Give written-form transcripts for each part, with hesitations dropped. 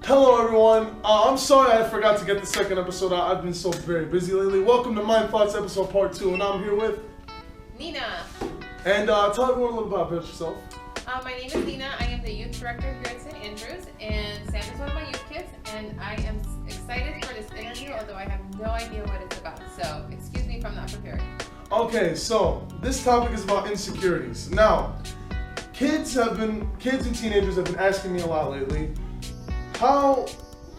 Hello everyone, I'm sorry I forgot to get the second episode out. I've been so very busy lately. Welcome to Mind Thoughts episode part 2, and I'm here with Nina. And tell everyone a little bit about yourself. My name is Nina. I am the youth director here at St. Andrews, and Sam is one of my youth kids, and I am excited for this interview, although I have no idea what it's about, so excuse me if I'm not prepared. Okay, so this topic is about insecurities. Now, kids and teenagers have been asking me a lot lately, how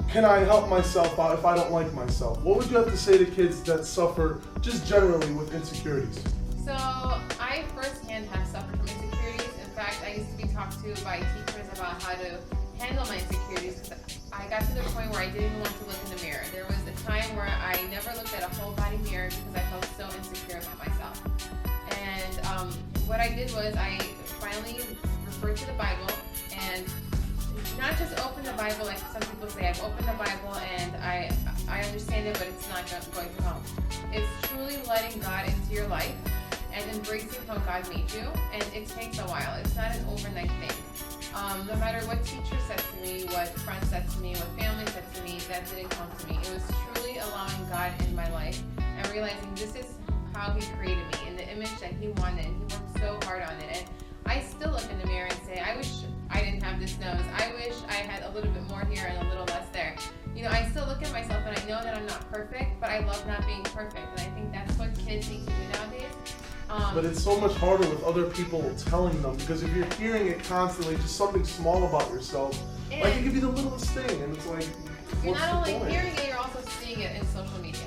can I help myself out if I don't like myself? What would you have to say to kids that suffer just generally with insecurities? So I firsthand have suffered from insecurities. In fact, I used to be talked to by teachers about how to handle my insecurities because I got to the point where I didn't even want to look in the mirror. There was a time where I never looked at a whole body mirror because I felt so insecure about myself. And what I did was I finally referred to the Bible and not just open the Bible like some people say. I've opened the Bible and I understand it, but it's not going to help. It's truly letting God into your life and embracing how God made you, and it takes a while. It's not an overnight thing. No matter what teacher said to me, what friends said to me, what family said to me, that didn't come to me. It was truly allowing God in my life and realizing this is how He created me in the image that He wanted, and He worked so hard on it. And I still look in the mirror and say, I wish I didn't have this nose. I wish I had a little bit more here and a little less there. You know, I still look at myself and I know that I'm not perfect, but I love not being perfect. And I think that's what kids need to do nowadays. But it's so much harder with other people telling them, because if you're hearing it constantly, just something small about yourself, like it could be the littlest thing, and it's like, you're what's not the only point? hearing it, you're also seeing it in social media.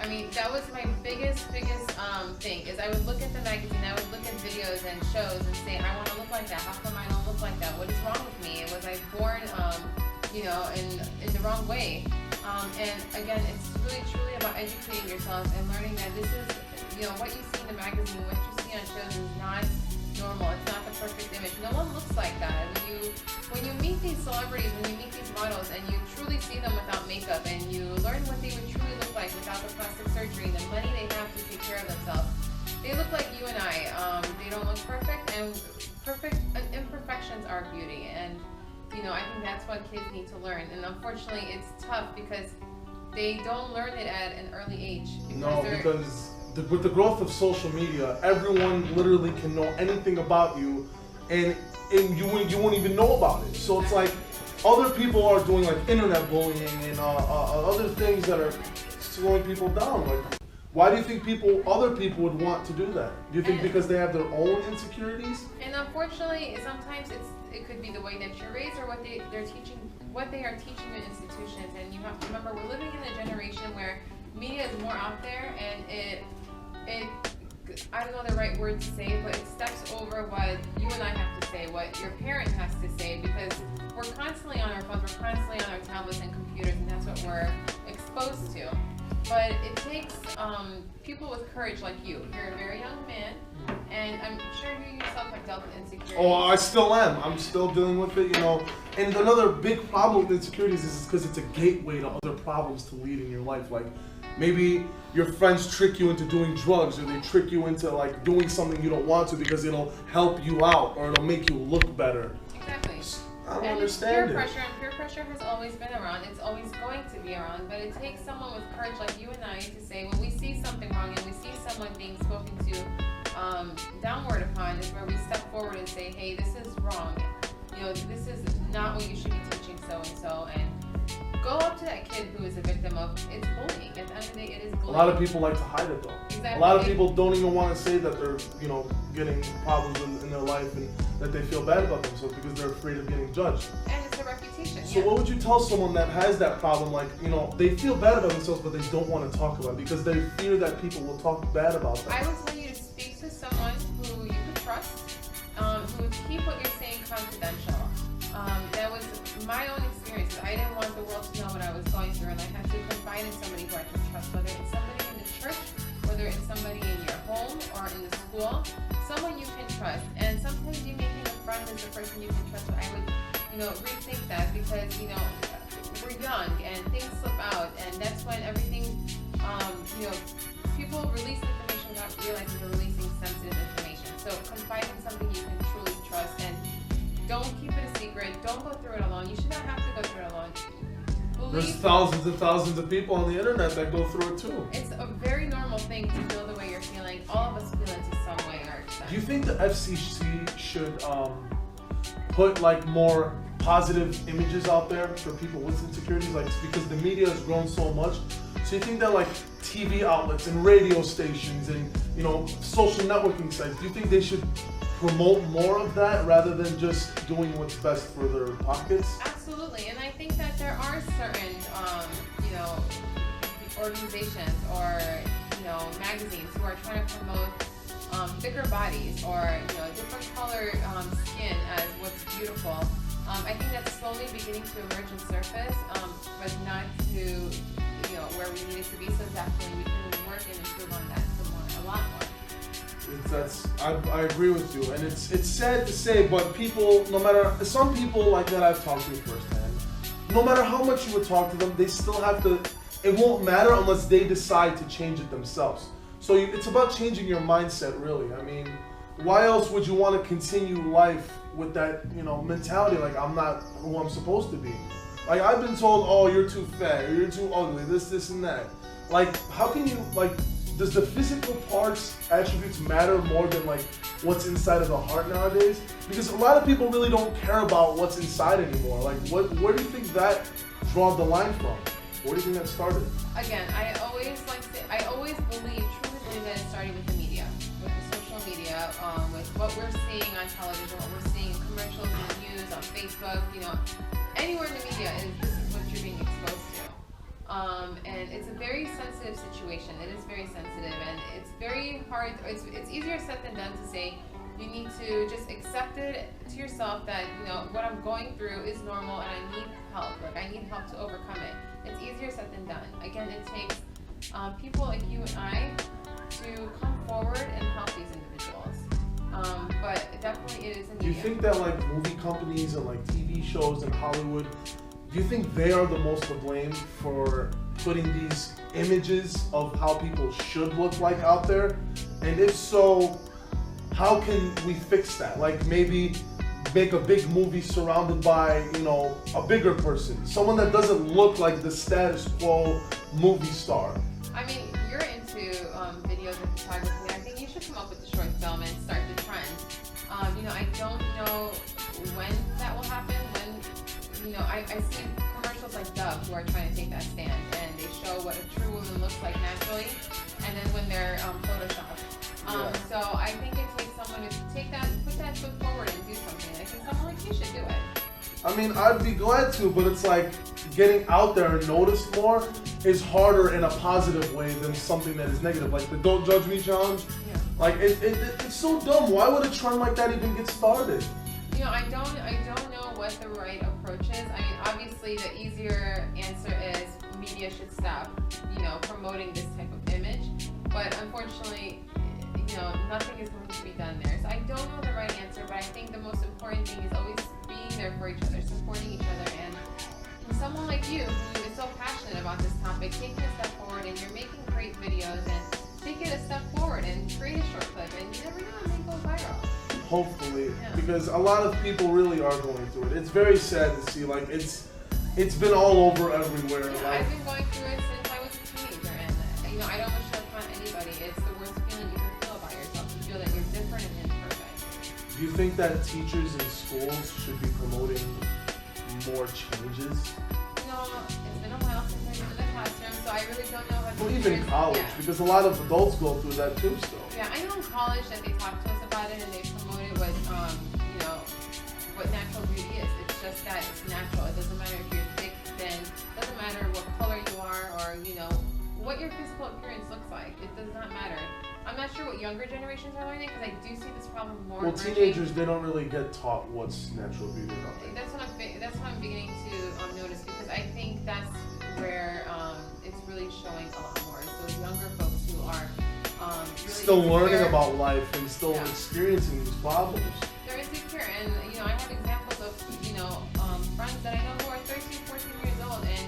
I mean, that was my biggest thing, is I would look at the magazine, I would look at videos and shows and say, I want to look like that. How come I don't look like that? What is wrong with me? Was I born, in the wrong way? And again, it's really truly about educating yourself and learning that this is, what you see in the magazine, what you see on shows is not normal. It's not the perfect image. No one looks like that. When you meet these celebrities, when you meet these models, and you truly see them without makeup, and you learn what they would truly look like without the plastic surgery and the money they have to take care of themselves, they look like you and I. They don't look perfect, and imperfections are beauty. And I think that's what kids need to learn. And unfortunately, it's tough because they don't learn it at an early age. Because with the growth of social media, everyone literally can know anything about you, and you won't even know about it. So it's like other people are doing like internet bullying and other things that are slowing people down. Like, why do you think other people would want to do that? Do you think because they have their own insecurities? And unfortunately, sometimes it could be the way that you're raised or what they are teaching in institutions. And you have to remember, we're living in a generation where media is more out there, and it I don't know the right word to say, but it steps over what you and I have to say, what your parent has to say, because we're constantly on our phones, we're constantly on our tablets and computers, and that's what we're exposed to. But it takes people with courage like you. You're a very young man, and I'm sure you yourself have dealt with insecurities. Oh, I still am. I'm still dealing with it, And another big problem with insecurities is because it's a gateway to other problems to lead in your life. Like, maybe your friends trick you into doing drugs, or they trick you into like doing something you don't want to because it'll help you out or it'll make you look better. Exactly. I don't understand peer pressure has always been around. It's always going to be around, but it takes someone with courage like you and I to say, when we see something wrong and we see someone being spoken to downward upon, is where we step forward and say, hey, this is wrong. This is not what you should be teaching so-and-so, and go up to that kid who is a victim of it's bullying. At the end of the day, it is bullying. A lot of people like to hide it though. Exactly. A lot of people don't even want to say that they're, getting problems in their life and that they feel bad about themselves because they're afraid of getting judged. And it's a reputation. So what would you tell someone that has that problem? Like, they feel bad about themselves, but they don't want to talk about it because they fear that people will talk bad about them. I would tell you to speak to someone who you can trust, who would keep what you're saying confidential. That was my own experience. I didn't want the world to know what I was going through, and I had to confide in somebody who I can trust, whether it's somebody in the church, whether it's somebody in your home or in the school, someone you can trust. And sometimes you may think a friend is the person you can trust, but I would, rethink that, because, we're young and things slip out, and that's when everything, people release information without realizing they're releasing sensitive information. So confide in somebody you can truly trust, and Don't keep it a secret. Don't go through it alone. You should not have to go through it alone. There's thousands and thousands of people on the internet that go through it too. It's a very normal thing to feel the way you're feeling. All of us feel it to some way or extent. Do you think the FCC should put like more positive images out there for people with insecurities? Like, because the media has grown so much. So you think that like TV outlets and radio stations and, you know, social networking sites, do you think they should promote more of that rather than just doing what's best for their pockets? Absolutely, and I think that there are certain, you know, organizations or, you know, magazines who are trying to promote thicker bodies or, you know, different color skin as what's beautiful. I think that's slowly beginning to emerge and surface, but not to, you know, where we need it to be. So definitely we can work and improve on that a lot more. I agree with you, and it's sad to say, but people, no matter, some people like that I've talked to firsthand, no matter how much you would talk to them, they still have to, it won't matter unless they decide to change it themselves. So it's about changing your mindset, really. I mean, why else would you want to continue life with that, you know, mentality like I'm not who I'm supposed to be? Like, I've been told, oh, you're too fat, or you're too ugly, this and that. Like, how can you, like, does the physical parts attributes matter more than like what's inside of the heart nowadays? Because a lot of people really don't care about what's inside anymore. Like, where do you think that draw the line from? Where do you think that started? Again, I always truly believe that it started with the media, with the social media, with what we're seeing on television, what we're seeing in commercials and news on Facebook, you know, anywhere in the media, this is what you're being exposed to. And it's a very sensitive situation. It is very sensitive, and it's very hard. It's easier said than done to say. You need to just accept it to yourself that, you know, what I'm going through is normal and I need help. Like, I need help to overcome it. It's easier said than done. Again, it takes people like you and I to come forward and help these individuals. But definitely it is a media. Do you think that like movie companies and like TV shows in Hollywood, do you think they are the most to blame for putting these images of how people should look like out there? And if so, how can we fix that? Like, maybe make a big movie surrounded by, you know, a bigger person, someone that doesn't look like the status quo movie star. I mean, you're into videos and photography. I think you should come up with a short film and start the trend. You know, I don't know when that will happen. When, you know, I see commercials like Dove who are trying to take that stand, and they show what a true woman looks like naturally, and then when they're photoshopped. So I think it takes someone to put that foot forward and do something. I think someone like you should do it. I mean, I'd be glad to, but it's like getting out there and noticed more is harder in a positive way than something that is negative, like the Don't Judge Me challenge. Yeah. Like, it's so dumb. Why would a trend like that even get started? You know, I don't know what the right approach is. I mean, obviously the easier answer is media should stop, you know, promoting this type of image. But unfortunately, you know, nothing is going to be done there. So I don't know the right answer, but I think the most important thing is always being there for each other, supporting each other, and someone like you who is so passionate about this topic, taking a step forward, and you're making great videos, and take it a step forward and create a short clip, and you never know, it may go viral. Hopefully, Yeah. because a lot of people really are going through it. It's very sad to see, like, it's been all over everywhere. Yeah, like, I've been going through it since I was a teenager, and you know, I don't wish it upon anybody. It's the worst feeling you can feel about yourself, to feel that you're different and imperfect. do you think that teachers in schools should be promoting more changes? No, it's been a while since I've been in the classroom, so I really don't know how to. Well, even college, Yeah. because a lot of adults go through that too still. Yeah, I know in college that they talk to us about it and they promoted what, you know, what natural beauty is. It's just that it's natural. It doesn't matter if you're thick, thin. It doesn't matter what color you are or, you know, what your physical appearance looks like. It does not matter. I'm not sure what younger generations are learning, because I do see this problem more. Well, emerging. teenagers, they don't really get taught what's natural beauty or nothing. That's what I'm beginning to notice, because I think that's where it's really showing a lot more. So younger folks who are really Still learning insecure. about life and still Yeah. experiencing these problems. They're insecure, and you know, I have examples of, you know, friends that I know who are 13, 14 years old, and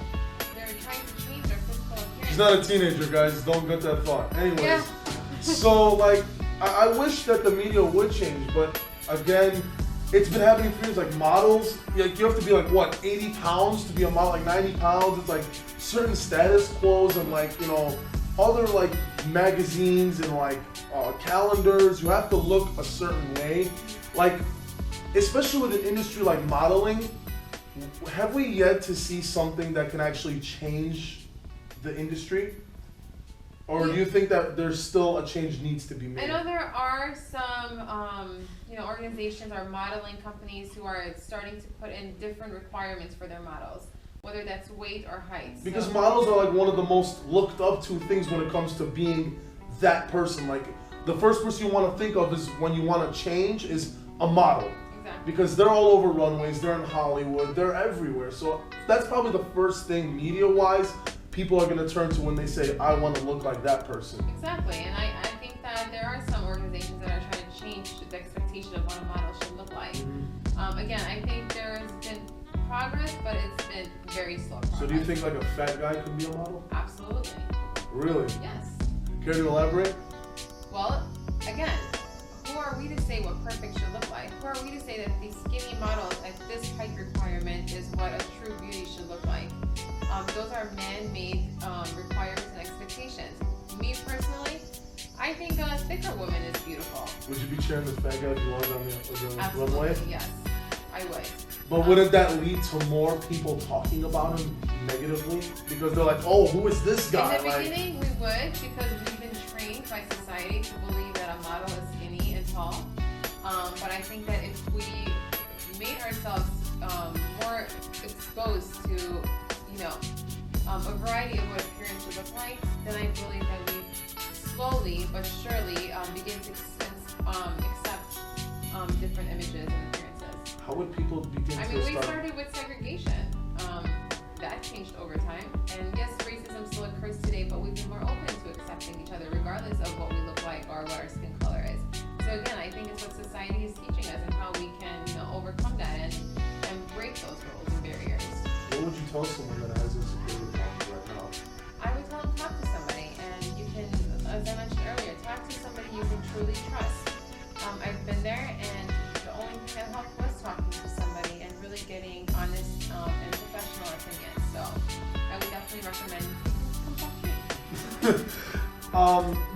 they're trying to change their physical appearance. She's not a teenager, guys. Don't get that thought. Anyways, Yeah. so like, I wish that the media would change, but again, it's been happening for years. Like models, like you have to be like what, 80 pounds to be a model, like 90 pounds. It's like certain status quos and like, you know, other like magazines and like calendars. You have to look a certain way. Like, especially with an industry like modeling, have we yet to see something that can actually change the industry? Or do you think that there's still a change needs to be made? I know there are some, organizations or modeling companies who are starting to put in different requirements for their models, whether that's weight or height. Because models are like one of the most looked up to things when it comes to being that person. Like the first person you want to think of is when you want to change is a model. Exactly. Because they're all over runways, they're in Hollywood, they're everywhere. So that's probably the first thing media-wise people are going to turn to when they say, I want to look like that person. Exactly, and I think that there are some organizations that are trying to change the expectation of what a model should look like. Mm-hmm. Again, I think there's been progress, but it's been very slow progress. So do you think like a fat guy could be a model? Absolutely. Really? Yes. Care to elaborate? Well, again, who are we to say what perfect should look like? Who are we to say that these skinny models at this height requirement is what a true beauty should look like? Those are man-made requirements and expectations. Me personally, I think a thicker woman is beautiful. Would you be cheering the fat guy if you wanted on the Absolutely, runway? yes, I would. But wouldn't that lead to more people talking about him negatively? Because they're like, oh, who is this guy? In the beginning, we would, because we've been trained by society to believe that a model is skinny and tall. But I think that if we made ourselves more exposed to, a variety of what appearance should look like, then I believe that we slowly but surely begin to accept different images and appearances. How would people begin to we started with segregation. That changed over time. And yes, racism still occurs today, but we've been more open to accepting each other regardless of what we look like or what our skin color is. So again, I think it's what society is teaching us and how we can overcome that and break those rules and barriers. What would you tell someone that has insecurity problems right now? I would tell them talk to somebody, and you can, as I mentioned earlier, talk to somebody you can truly trust. I've been there, and the only thing that helped was talking to somebody and really getting honest and professional opinions. So I would definitely recommend come talk to me.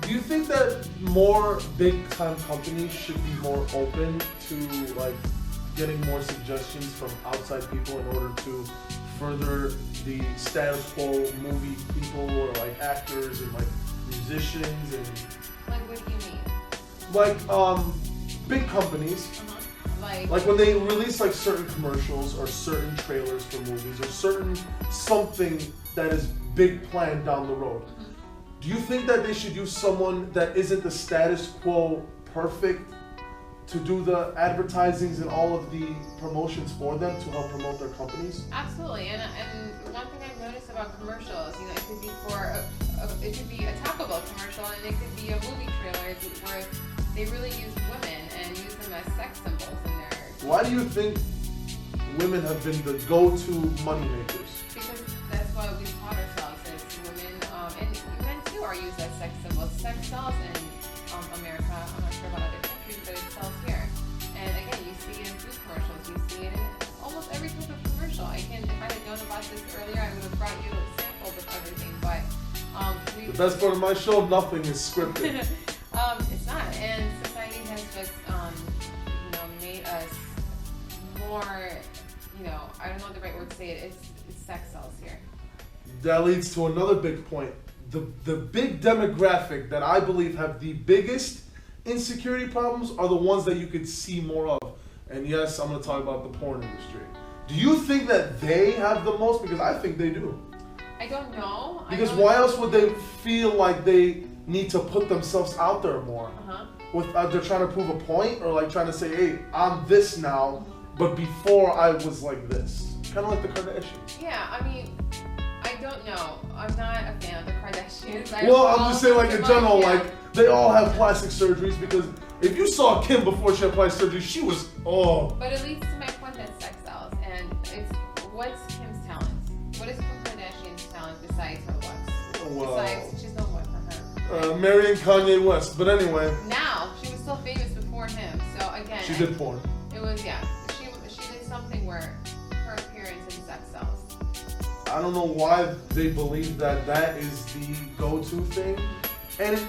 Do you think that more big-time companies should be more open to like getting more suggestions from outside people in order to further the status quo movie people or like actors and like musicians and Like, what do you mean? like big companies like when they release like certain commercials or certain trailers for movies or certain something that is big planned down the road. Do you think that they should use someone that isn't the status quo perfect to do the advertisings and all of the promotions for them to help promote their companies? Absolutely, and one thing I've noticed about commercials, it could be it could be a Taco Bell commercial, and it could be a movie trailer where they really use women and use them as sex symbols in their. Why do you think women have been the go-to moneymakers? Because that's what we taught ourselves as women, and men too are used as sex symbols. Sex sells in America. I'm not sure about other countries, but it sells here. And again, you see it in food commercials. You see it in almost every type of commercial. If I had known about this earlier, I would have brought you samples of everything. But the best part of my show, nothing is scripted. It's not, and society has just made us more. I don't know the right word to say it. It's sex sells here. That leads to another big point. The big demographic that I believe have the biggest insecurity problems are the ones that you could see more of. And yes, I'm going to talk about the porn industry. Do you think that they have the most? Because I think they do. I don't know. Because why else would they feel like they need to put themselves out there more? They're trying to prove a point or like trying to say, hey, I'm this now, but before I was like this. Kind of like the Kardashians. Yeah, I don't know. I'm not a fan of the Kardashians. I'm just saying like in general, like they all have plastic surgeries because if you saw Kim before she had plastic surgery, she was, But it leads to my point that sex sells, and it's what's Kim's talent? What is Kim Kardashian's talent besides her looks? Well, besides, she's known what for her? Marrying Kanye West, but anyway. Now, she was so famous before him, so again. She did porn. It was, yeah. She did something where her appearance and sex sells. I don't know why they believe that that is the go-to thing. And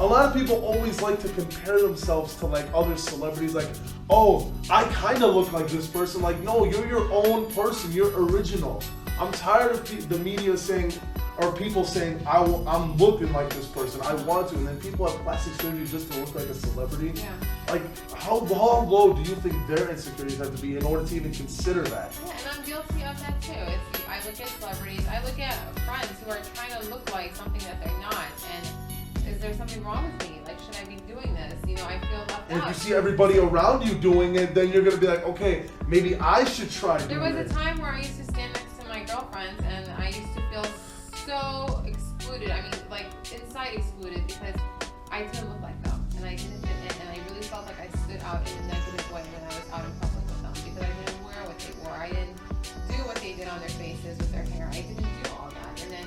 a lot of people always like to compare themselves to like other celebrities, like, oh, I kind of look like this person. Like, no, you're your own person. You're original. I'm tired of the media saying, or people saying, I'm looking like this person. I want to. And then people have plastic surgery just to look like a celebrity. Yeah. Like, how low do you think their insecurities have to be in order to even consider that? Yeah, and I'm guilty of that too. I look at celebrities, I look at friends who are trying to look like something that they're not. And is there something wrong with me? Like, should I be doing this? You know, I feel left out. And if you see everybody around you doing it, then you're going to be like, okay, maybe I should try doing it. There was a time where I used to stand next to my girlfriends and I used to feel so excluded. I mean, like, inside excluded because I didn't look like them. And I didn't fit in. And I really felt like I stood out in a negative way when I was out in public with them because I didn't wear what they wore. I didn't do what they did on their faces with their hair. I didn't do all that. And then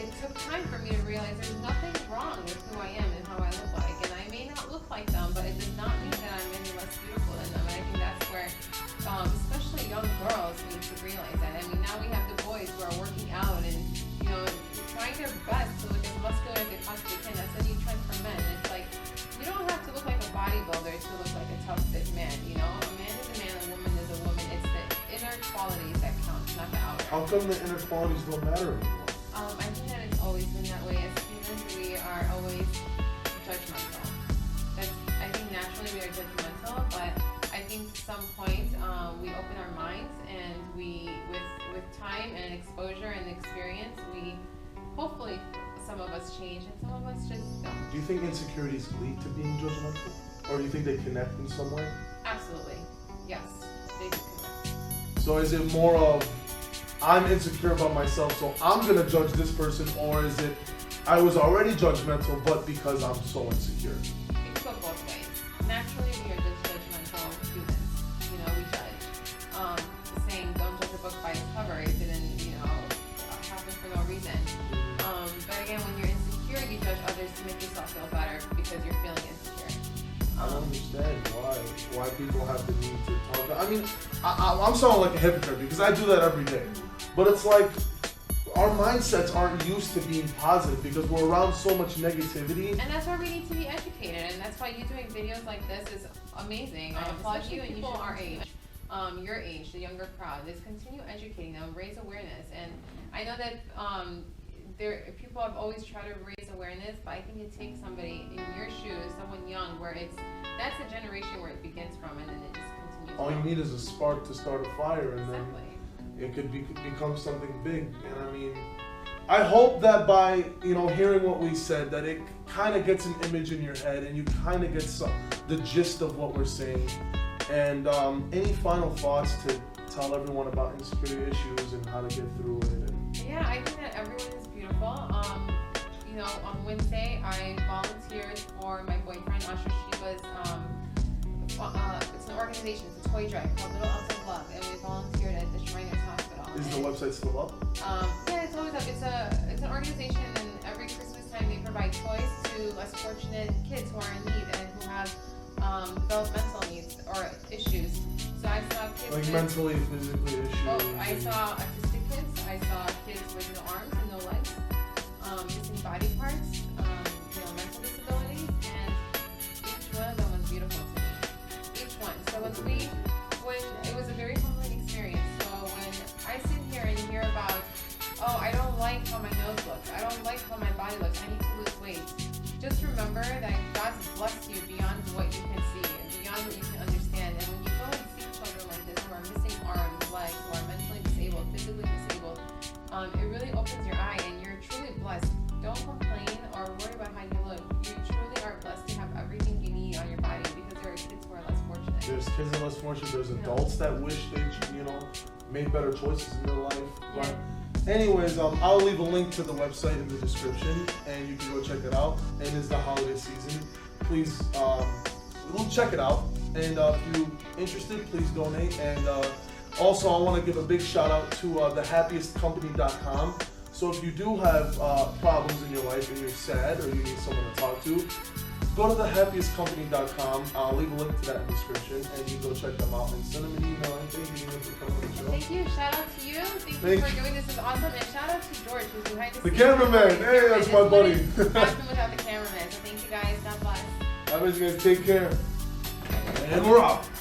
it took time for me to realize there's nothing wrong with who I am and how I look like. And I may not look like them, but it does not mean that I'm any less beautiful than them. And I think that's where, especially young girls, need to realize that. I mean, now we have the boys who are working out and, you know, trying their best to look as muscular as they possibly can. That's a new trend for men. It's like, you don't have to look like a bodybuilder to look like a tough, fit man, you know? A man is a man, a woman is a woman. It's the inner qualities that count, not the outer. How come the inner qualities don't matter anymore? I think that it's always been that way. As humans, we are always judgmental. I think naturally we are judgmental, but I think at some point we open our minds and with time and exposure and experience, we hopefully some of us change and some of us just don't. Do you think insecurities lead to being judgmental? Or do you think they connect in some way? Absolutely. Yes. They do connect. So is it more of, I'm insecure about myself, so I'm going to judge this person, or is it, I was already judgmental, but because I'm so insecure? It can go both ways. Naturally, we are just judgmental humans. You know, we judge. Saying don't judge a book by its cover, it didn't, you know, happen for no reason. But again, when you're insecure, you judge others to make yourself feel better because you're feeling insecure. I don't understand why people have the need to talk about. I mean, I'm sounding like a hypocrite because I do that every day. But it's like our mindsets aren't used to being positive because we're around so much negativity. And that's why we need to be educated. And that's why you doing videos like this is amazing. I applaud you and people our age. Your age, the younger crowd, is continue educating them, raise awareness. And I know that people have always tried to raise awareness, but I think it takes somebody in your shoes, someone young, where that's the generation where it begins from, and then it just continues. All you need is a spark to start a fire, and Exactly. then it could become something big. And I mean, I hope that by hearing what we said, that it kind of gets an image in your head, and you kind of get the gist of what we're saying. And any final thoughts to tell everyone about insecurity issues and how to get through it? Yeah, I think that everyone is beautiful. On Wednesday, I volunteered for my boyfriend, Asher Shiba's, it's an organization, it's a toy drive called Little Elves of Love, and we volunteered at the Shriners Hospital. Is the website still up? Yeah, it's always up. It's an organization, and every Christmas time they provide toys to less fortunate kids who are in need and who have developmental needs or issues. So I saw kids like with, mentally, physically issues. I saw autistic kids. I saw kids with no arms and no legs, missing body parts, mental disabilities, and each one of them was beautiful to me. Each one. So when it was a very humbling experience. So when I sit here and hear about, oh, I don't like how my nose looks, I don't like how my body looks, I need to lose weight. Just remember that God's blessed you beyond what you can see and beyond what you can understand. And when you go and see children like this who are missing arms, legs, who are mentally disabled, physically disabled, it really opens your eye, and you're truly blessed. Don't complain or worry about how you look. You truly are blessed to have everything you need on your body, because there are kids who are less fortunate. There's kids that are less fortunate. There's adults that wish they, made better choices in their life. But anyways, I'll leave a link to the website in the description, and you can go check it out. And it's the holiday season. Please, check it out. And if you're interested, please donate. And also, I want to give a big shout out to thehappiestcompany.com. So if you do have problems in your life and you're sad or you need someone to talk to, go to thehappiestcompany.com. I'll leave a link to that in the description, and you go check them out and send them an email. And thank you for coming on the show. Thank you. Shout out to you. Thank you for doing this. This is awesome. And shout out to George, who's behind the scenes. Cameraman. Hey, that's my buddy. Happen without the cameraman. So thank you guys. God bless. Alright, guys, take care. And we're off.